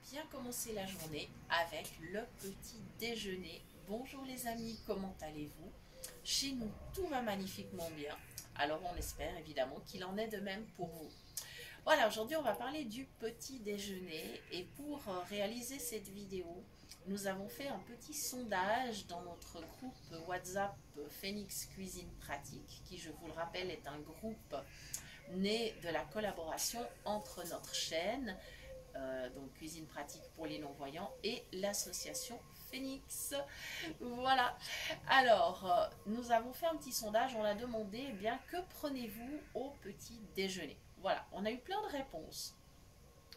bien commencer la journée avec le petit déjeuner. Bonjour les amis, comment allez-vous? Chez nous, tout va magnifiquement bien. Alors on espère évidemment qu'il en est de même pour vous. Voilà, aujourd'hui on va parler du petit déjeuner et pour réaliser cette vidéo, nous avons fait un petit sondage dans notre groupe WhatsApp Phoenix Cuisine Pratique, qui je vous le rappelle est un groupe né de la collaboration entre notre chaîne donc Cuisine Pratique pour les non-voyants, et l'association Phoenix. Voilà. Alors, nous avons fait un petit sondage, on a demandé, eh bien, que prenez-vous au petit déjeuner? Voilà, on a eu plein de réponses.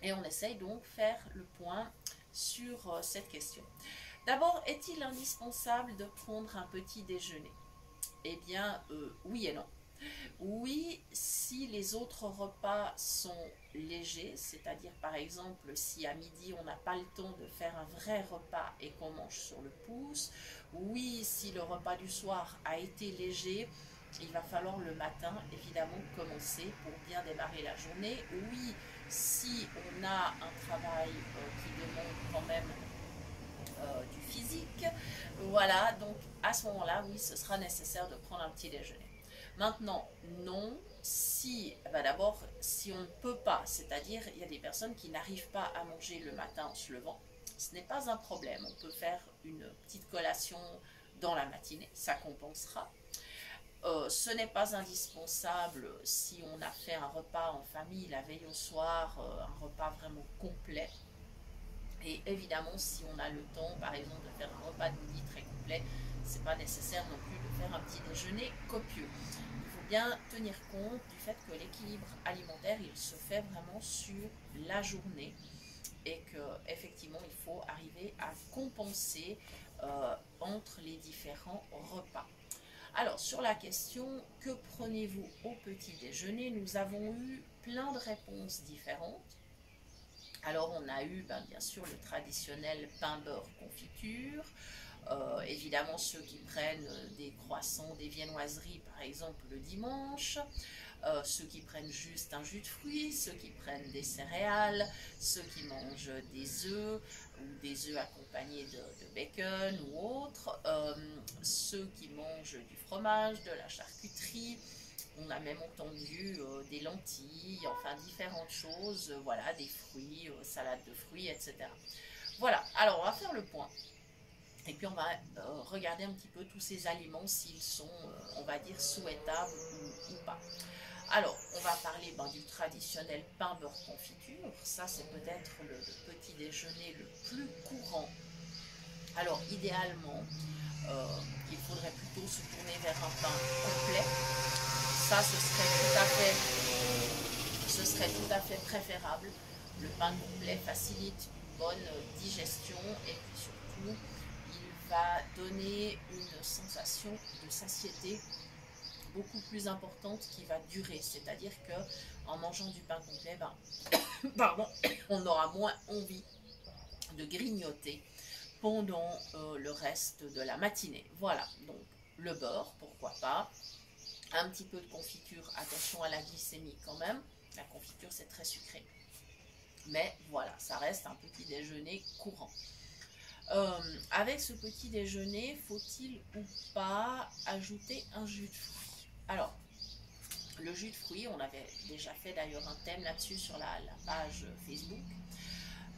Et on essaye donc de faire le point sur cette question. D'abord, est-il indispensable de prendre un petit déjeuner? Eh bien, oui et non. Oui, si les autres repas sont légers, c'est-à-dire par exemple si à midi on n'a pas le temps de faire un vrai repas et qu'on mange sur le pouce. Oui, si le repas du soir a été léger, il va falloir le matin évidemment commencer pour bien démarrer la journée. Oui, si on a un travail qui demande quand même du physique, voilà, donc à ce moment-là, oui, ce sera nécessaire de prendre un petit déjeuner. Maintenant, non, si, bah d'abord, si on ne peut pas, c'est-à-dire il y a des personnes qui n'arrivent pas à manger le matin en se levant, ce n'est pas un problème. On peut faire une petite collation dans la matinée, ça compensera. Ce n'est pas indispensable si on a fait un repas en famille la veille au soir, un repas vraiment complet. Et évidemment, si on a le temps, par exemple, de faire un repas de midi très complet, c'est pas nécessaire non plus de faire un petit déjeuner copieux. Il faut bien tenir compte du fait que l'équilibre alimentaire, il se fait vraiment sur la journée et que effectivement, il faut arriver à compenser entre les différents repas. Alors, sur la question que prenez-vous au petit déjeuner, nous avons eu plein de réponses différentes. Alors on a eu bien sûr le traditionnel pain beurre confiture, évidemment ceux qui prennent des croissants, des viennoiseries par exemple le dimanche, ceux qui prennent juste un jus de fruits, ceux qui prennent des céréales, ceux qui mangent des œufs ou des œufs accompagnés de bacon ou autre, ceux qui mangent du fromage, de la charcuterie. On a même entendu des lentilles, enfin différentes choses, voilà, des fruits, salade de fruits, etc. Voilà, alors on va faire le point. Et puis on va regarder un petit peu tous ces aliments, s'ils sont, on va dire, souhaitables ou pas. Alors, on va parler du traditionnel pain beurre confiture. Ça, c'est peut-être le petit déjeuner le plus courant. Alors, idéalement, il faudrait plutôt se tourner vers un pain complet. Ça, ce serait tout à fait préférable. Le pain complet facilite une bonne digestion et puis surtout, il va donner une sensation de satiété beaucoup plus importante qui va durer. C'est-à-dire que en mangeant du pain complet, pardon, on aura moins envie de grignoter pendant le reste de la matinée. Voilà, donc le beurre, pourquoi pas. Un petit peu de confiture, attention à la glycémie quand même. La confiture, c'est très sucré. Mais voilà, ça reste un petit déjeuner courant. Avec ce petit déjeuner, faut-il ou pas ajouter un jus de fruits? Alors, le jus de fruits, on avait déjà fait d'ailleurs un thème là-dessus sur la page Facebook.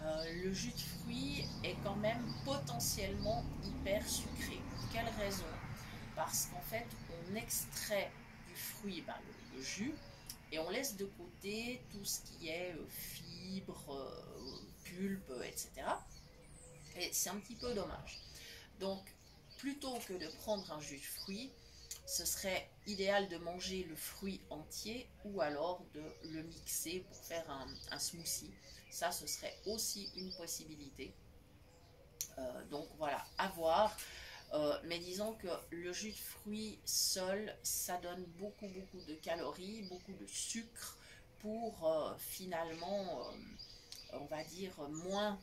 Le jus de fruits est quand même potentiellement hyper sucré. Pour quelle raison? Parce qu'en fait, on extrait du fruit le jus et on laisse de côté tout ce qui est fibres, pulpe, etc. Et c'est un petit peu dommage. Donc, plutôt que de prendre un jus de fruit, ce serait idéal de manger le fruit entier ou alors de le mixer pour faire un smoothie. Ça, ce serait aussi une possibilité. Donc voilà, à voir. Mais disons que le jus de fruits seul, ça donne beaucoup de calories, beaucoup de sucre pour finalement, on va dire, moins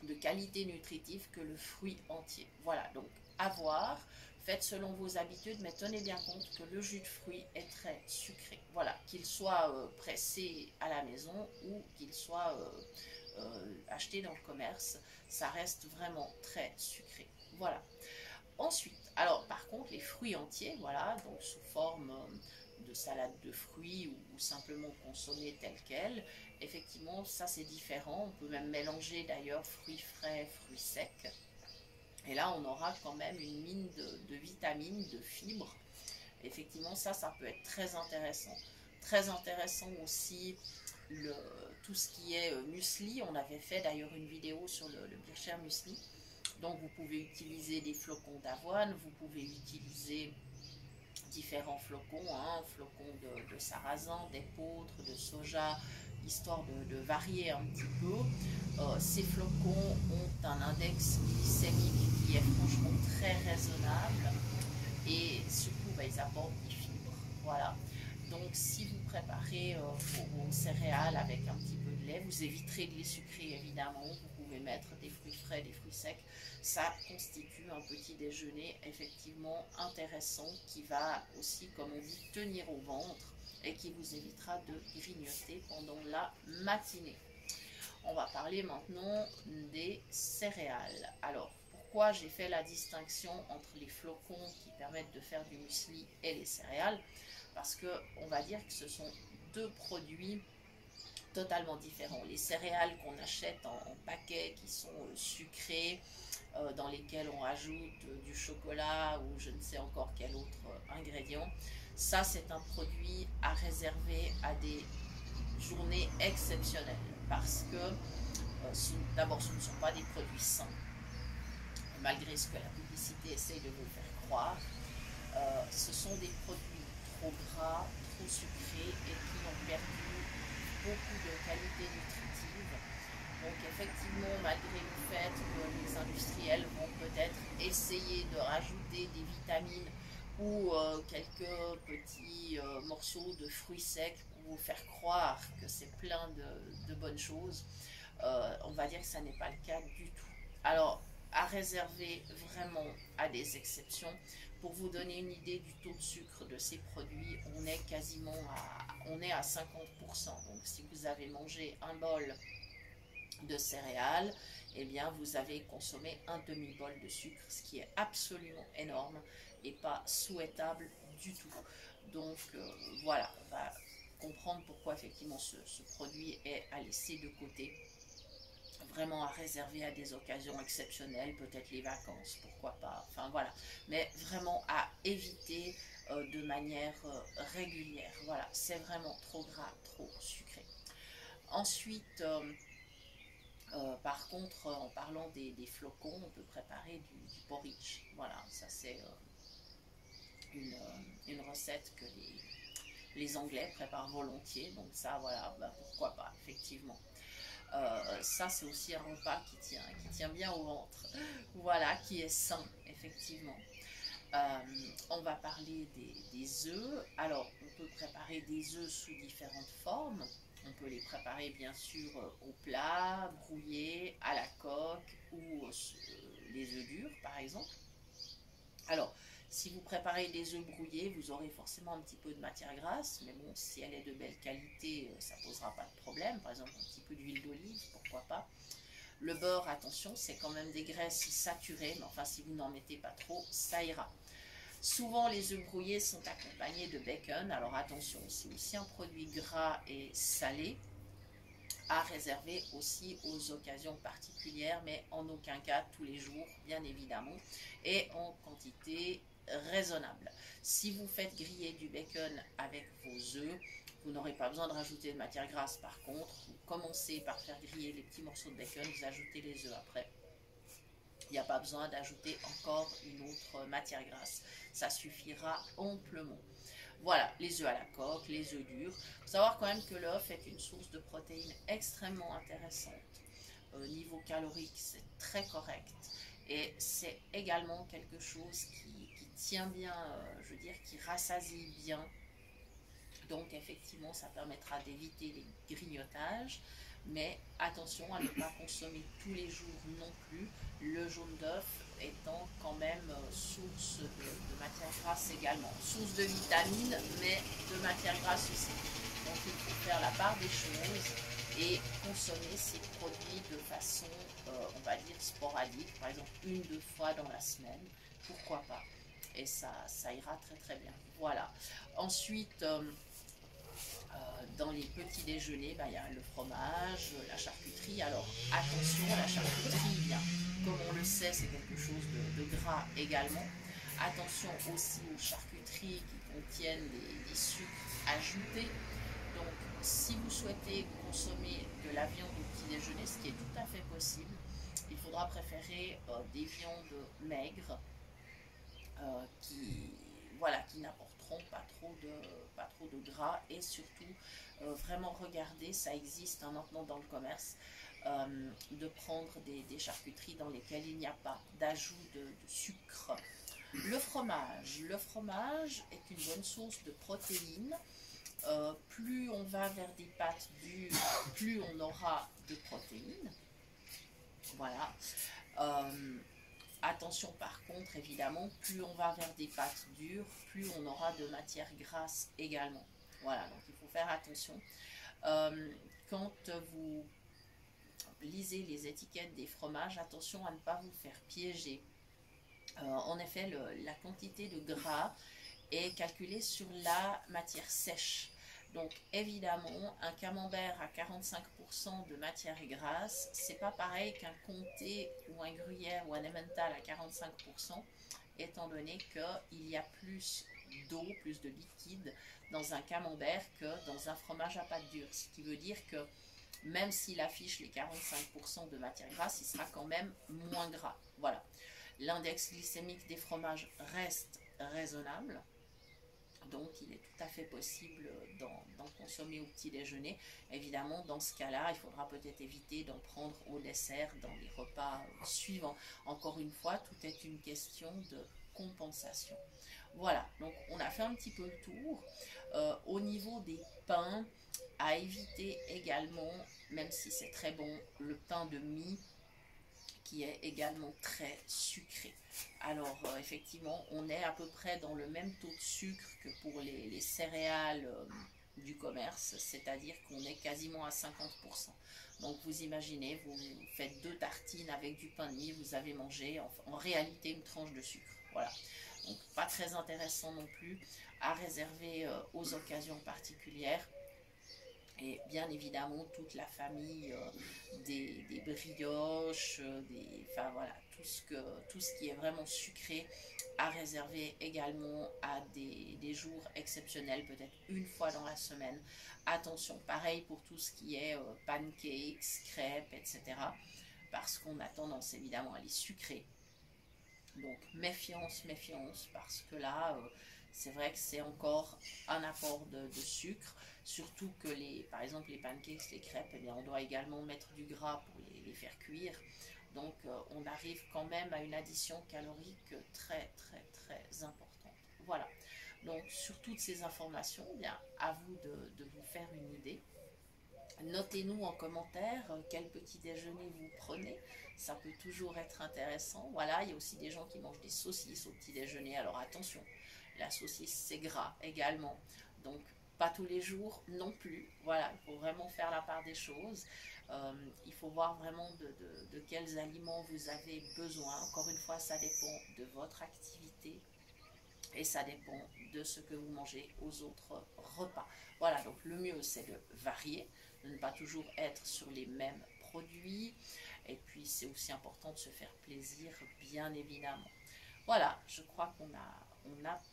de qualité nutritive que le fruit entier. Voilà, donc à voir. Faites selon vos habitudes, mais tenez bien compte que le jus de fruits est très sucré. Voilà, qu'il soit pressé à la maison ou qu'il soit acheté dans le commerce, ça reste vraiment très sucré. Voilà. Ensuite, alors par contre, les fruits entiers, voilà, donc sous forme de salade de fruits ou simplement consommés tels quels, effectivement, ça c'est différent. On peut même mélanger d'ailleurs fruits frais, fruits secs. Et là, on aura quand même une mine de vitamines, de fibres. Effectivement, ça peut être très intéressant. Très intéressant aussi tout ce qui est muesli. On avait fait d'ailleurs une vidéo sur le Bircher muesli. Donc vous pouvez utiliser des flocons d'avoine, vous pouvez utiliser différents flocons, hein, flocons de sarrasin, d'épeautre, de soja, histoire de varier un petit peu. Ces flocons ont un index glycémique qui est franchement très raisonnable et surtout ils apportent des fibres. Voilà. Donc si vous préparez vos céréales avec un petit peu de lait, vous éviterez de les sucrer évidemment. Vous pouvez mettre des fruits frais, des fruits secs. Ça constitue un petit déjeuner effectivement intéressant qui va aussi, comme on dit, tenir au ventre et qui vous évitera de grignoter pendant la matinée. On va parler maintenant des céréales. Alors, pourquoi j'ai fait la distinction entre les flocons qui permettent de faire du muesli et les céréales? Parce que on va dire que ce sont deux produits totalement différents. Les céréales qu'on achète en paquet qui sont sucrées, dans lesquels on rajoute du chocolat ou je ne sais encore quel autre ingrédient, ça c'est un produit à réserver à des journées exceptionnelles parce que d'abord ce ne sont pas des produits sains malgré ce que la publicité essaye de vous faire croire. Ce sont des produits trop gras, trop sucrés et qui ont perdu beaucoup de qualité nutritive. Donc effectivement, malgré le fait que les industriels vont peut-être essayer de rajouter des vitamines ou quelques petits morceaux de fruits secs pour vous faire croire que c'est plein de bonnes choses, on va dire que ça n'est pas le cas du tout. Alors, à réserver vraiment à des exceptions. Pour vous donner une idée du taux de sucre de ces produits, on est quasiment à 50%. Donc si vous avez mangé un bol de céréales, eh bien vous avez consommé un demi-bol de sucre, ce qui est absolument énorme et pas souhaitable du tout. Donc voilà, on va comprendre pourquoi effectivement ce produit est à laisser de côté, vraiment à réserver à des occasions exceptionnelles, peut-être les vacances, pourquoi pas, enfin voilà, mais vraiment à éviter de manière régulière. Voilà, c'est vraiment trop gras, trop sucré. Ensuite, par contre, en parlant des flocons, on peut préparer du porridge. Voilà, ça c'est une recette que les Anglais préparent volontiers, donc ça, voilà, bah, pourquoi pas, effectivement. Ça, c'est aussi un repas qui tient bien au ventre, voilà, qui est sain, effectivement. On va parler des œufs. Alors, on peut préparer des œufs sous différentes formes. On peut les préparer bien sûr au plat, brouillés, à la coque ou les œufs durs par exemple. Alors, si vous préparez des œufs brouillés, vous aurez forcément un petit peu de matière grasse, mais bon, si elle est de belle qualité, ça ne posera pas de problème. Par exemple, un petit peu d'huile d'olive, pourquoi pas. Le beurre, attention, c'est quand même des graisses saturées, mais enfin, si vous n'en mettez pas trop, ça ira. Souvent, les œufs brouillés sont accompagnés de bacon. Alors attention, c'est aussi un produit gras et salé à réserver aussi aux occasions particulières, mais en aucun cas tous les jours, bien évidemment, et en quantité raisonnable. Si vous faites griller du bacon avec vos œufs, vous n'aurez pas besoin de rajouter de matière grasse. Par contre, vous commencez par faire griller les petits morceaux de bacon, vous ajoutez les œufs après. Il n'y a pas besoin d'ajouter encore une autre matière grasse. Ça suffira amplement. Voilà, les œufs à la coque, les œufs durs. Il faut savoir quand même que l'œuf est une source de protéines extrêmement intéressante. Niveau calorique, c'est très correct. Et c'est également quelque chose qui tient bien, je veux dire, qui rassasie bien. Donc effectivement, ça permettra d'éviter les grignotages. mais attention à ne pas consommer tous les jours non plus, le jaune d'œuf étant quand même source de matière grasse également, source de vitamines, mais de matière grasse aussi. Donc il faut faire la part des choses et consommer ces produits de façon, on va dire, sporadique, par exemple 1-2 fois dans la semaine, pourquoi pas. Et ça ira très très bien. Voilà. Ensuite, dans les petits déjeuners, il y a le fromage, la charcuterie. Alors attention, la charcuterie, bien, comme on le sait, c'est quelque chose de gras également. Attention aussi aux charcuteries qui contiennent des sucres ajoutés. Donc si vous souhaitez consommer de la viande au petit déjeuner, ce qui est tout à fait possible, il faudra préférer des viandes maigres qui, voilà, qui n'apporteront pas trop de gras et surtout vraiment regarder, ça existe maintenant dans le commerce, de prendre des charcuteries dans lesquelles il n'y a pas d'ajout de sucre. Le fromage est une bonne source de protéines. Plus on va vers des pâtes dures, plus on aura de protéines. Voilà. Attention par contre, évidemment, plus on va vers des pâtes dures, plus on aura de matière grasse également. Voilà, donc il faut faire attention. Quand vous lisez les étiquettes des fromages, attention à ne pas vous faire piéger. En effet, la quantité de gras est calculée sur la matière sèche. Donc évidemment, un camembert à 45% de matière grasse, c'est pas pareil qu'un comté ou un gruyère ou un emmental à 45%, étant donné qu'il y a plus d'eau, plus de liquide dans un camembert que dans un fromage à pâte dure. Ce qui veut dire que même s'il affiche les 45% de matière grasse, il sera quand même moins gras. Voilà. L'index glycémique des fromages reste raisonnable. Donc, il est tout à fait possible d'en consommer au petit déjeuner. Évidemment, dans ce cas-là, il faudra peut-être éviter d'en prendre au dessert dans les repas suivants. Encore une fois, tout est une question de compensation. Voilà, donc on a fait un petit peu le tour. Au niveau des pains, à éviter également, même si c'est très bon, le pain de mie qui est également très sucré. Alors effectivement, on est à peu près dans le même taux de sucre que pour les céréales du commerce, c'est-à-dire qu'on est quasiment à 50%. Donc vous imaginez, vous faites 2 tartines avec du pain de mie, vous avez mangé en réalité une tranche de sucre. Voilà. Donc pas très intéressant non plus, à réserver aux occasions particulières. Et bien évidemment toute la famille des brioches, enfin voilà, tout ce qui est vraiment sucré à réserver également à des jours exceptionnels, peut-être une fois dans la semaine. Attention, pareil pour tout ce qui est pancakes, crêpes, etc. Parce qu'on a tendance évidemment à les sucrer. Donc méfiance, méfiance, parce que là, c'est vrai que c'est encore un apport de sucre, surtout que par exemple les pancakes, les crêpes, eh bien, on doit également mettre du gras pour les faire cuire. Donc on arrive quand même à une addition calorique très très très importante. Voilà, donc sur toutes ces informations, eh bien, à vous de vous faire une idée. Notez-nous en commentaire quel petit déjeuner vous prenez, ça peut toujours être intéressant. Voilà, il y a aussi des gens qui mangent des saucisses au petit déjeuner, alors attention, la saucisse c'est gras également, donc pas tous les jours non plus. Voilà, il faut vraiment faire la part des choses. Il faut voir vraiment de quels aliments vous avez besoin. Encore une fois, ça dépend de votre activité et ça dépend de ce que vous mangez aux autres repas. Voilà, donc le mieux c'est de varier, de ne pas toujours être sur les mêmes produits. Et puis c'est aussi important de se faire plaisir, bien évidemment. Voilà, je crois qu'on a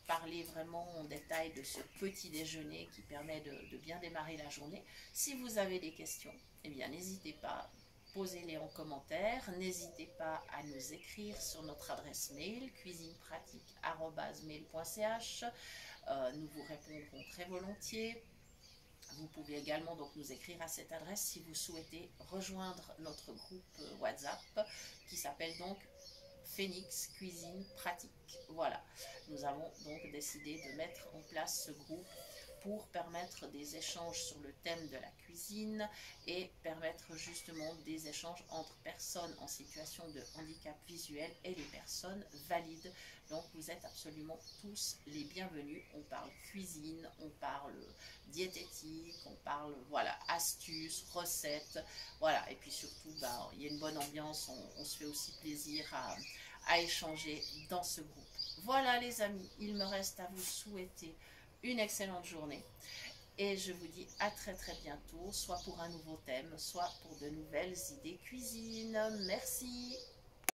parlé vraiment en détail de ce petit déjeuner qui permet de bien démarrer la journée. Si vous avez des questions, eh bien n'hésitez pas, posez-les en commentaire. N'hésitez pas à nous écrire sur notre adresse mail cuisinepratique@mail.ch. Nous vous répondrons très volontiers. Vous pouvez également donc nous écrire à cette adresse si vous souhaitez rejoindre notre groupe WhatsApp qui s'appelle donc Phoenix Cuisine Pratique. Voilà, nous avons donc décidé de mettre en place ce groupe pour permettre des échanges sur le thème de la cuisine et permettre justement des échanges entre personnes en situation de handicap visuel et les personnes valides. Donc vous êtes absolument tous les bienvenus. On parle cuisine, on parle diététique, on parle voilà astuces, recettes, voilà. Et puis surtout, il y a une bonne ambiance, on se fait aussi plaisir à échanger dans ce groupe. Voilà les amis, il me reste à vous souhaiter une excellente journée et je vous dis à très très bientôt, soit pour un nouveau thème, soit pour de nouvelles idées cuisine. Merci.